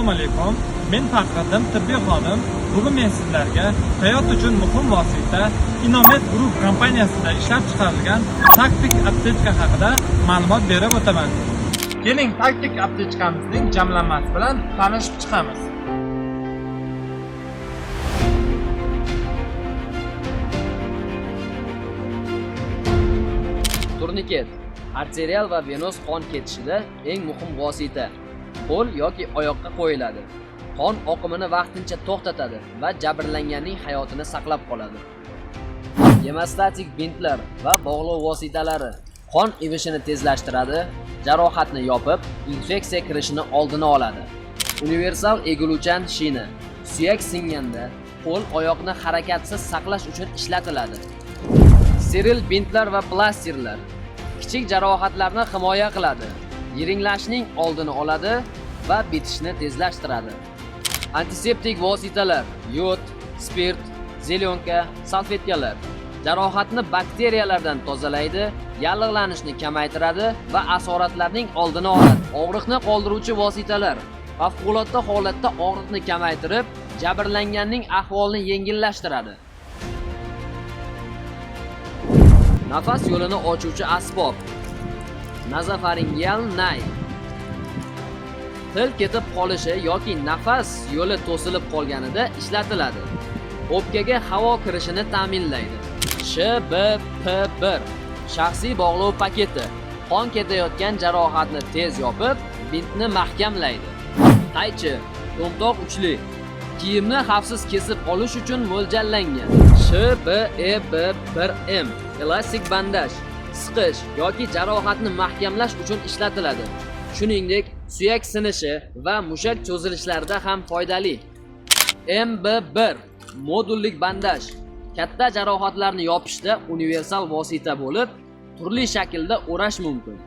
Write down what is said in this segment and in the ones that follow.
Assalomu alaykum. Men Faxriddin tibbiy xodim. Bugun men sizlarga hayot uchun muhim vosita Inomet Group kompaniyasida ishlab chiqarilgan taktik aptechka haqida ma'lumot berib o'taman. Keling, taktik aptechkamizning jamlanmasi bilan tanishib chiqamiz. Turniket arterial va venoz qon ketishida eng muhim vosita. Qo'l yoki oyoqqa qo'yiladi. Qon oqimini vaqtincha to'xtatadi va jabrlanganning hayotini saqlab qoladi. Hemostatik bintlar va bog'lov vositalari qon ivishini tezlashtiradi, jarohatni yopib, infeksiya kirishini oldini oladi. Universal egiluvchan shina suyak singanda qo'l oyoqni harakatsiz saqlash uchun ishlatiladi. Steril bintlar va plastirlar kichik jarohatlarni himoya qiladi, yiringlashning oldini oladi va bitishni tezlashtiradi. Antiseptik vositalar, yod, spirt, zelyonka, salfetkalar jarohatni bakteriyalardan tozalaydi, yallig'lanishni kamaytiradi va asoratlarning oldini oladi. Og'riqni qoldiruvchi vositalar favqulodda holatda og'riqni kamaytirib, jabrlanganning ahvolini yengillashtiradi. Nafas yo'lini ochuvchi asbob nazofaringeal nay til ketib qolishi yoki nafas yo'li to'silib qolganida ishlatiladi. O'pkaga havo kirishini ta'minlaydi. SBP1 shaxsiy bog'lov paketi qon ketayotgan jarohatni tez yopib, bintni mahkamlaydi. Qaychi to'mtoq uchli kiyimni xavfsiz kesib olish uchun mo'ljallangan. SBEB1M elastik bandaj siqish yoki jarohatni mahkamlash uchun ishlatiladi. Shuningdek, suyak sinishi va mushak cho'zilishlarida ham foydali. MB1 modullik bandaj katta jarohatlarni yopishda universal vosita bo'lib, turli shaklda o'rash mumkin.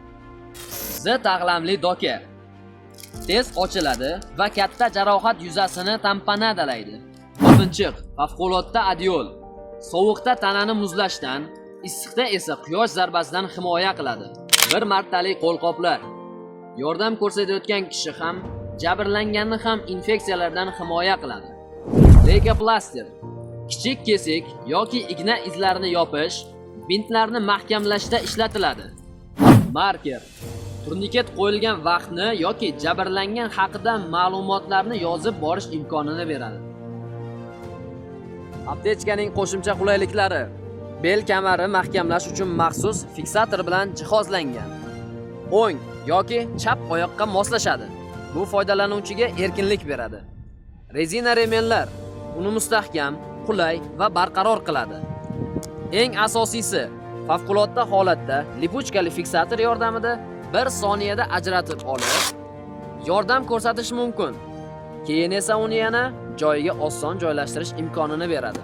Z tag'lamli doka tez ochiladi va katta jarohat yuzasini tamponadalaydi. O'pinchiq favqulodda adyol sovuqda tanani muzlashdan, issiqda esa quyosh zarbasidan himoya qiladi. Bir martalik qo'lqoplar yordam ko'rsatayotgan kishi ham, jabrlanganni ham infeksiyalardan himoya qiladi. Leykoplastir kichik kesik yoki igna izlarini yopish, bintlarni mahkamlashda ishlatiladi. Marker turniket qo'yilgan vaqtni yoki jabrlangan haqida ma'lumotlarni yozib borish imkonini beradi. Aptechkaning qo'shimcha qulayliklari: bel kamari mahkamlash uchun maxsus fiksator bilan jihozlangan. O'ng yoki chap oyoqqa moslashadi. Bu foydalanuvchiga erkinlik beradi. Rezina remenlar uni mustahkam, qulay va barqaror qiladi. Eng asosiysi, favqulodda holatda lipuchkali fiksator yordamida 1 soniyada ajratib olib, yordam ko'rsatish mumkin. Keyin esa uni yana joyiga oson joylashtirish imkonini beradi.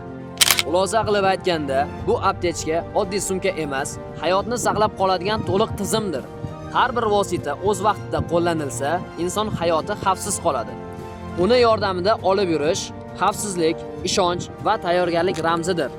Xulosa qilib aytganda, bu aptechka oddiy sumka emas, hayotni saqlab qoladigan to'liq tizimdir. Har bir vosita o'z vaqtida qo'llanilsa, inson hayoti xavfsiz qoladi. Uni yordamida olib yurish xavfsizlik, ishonch va tayyorgarlik ramzidir.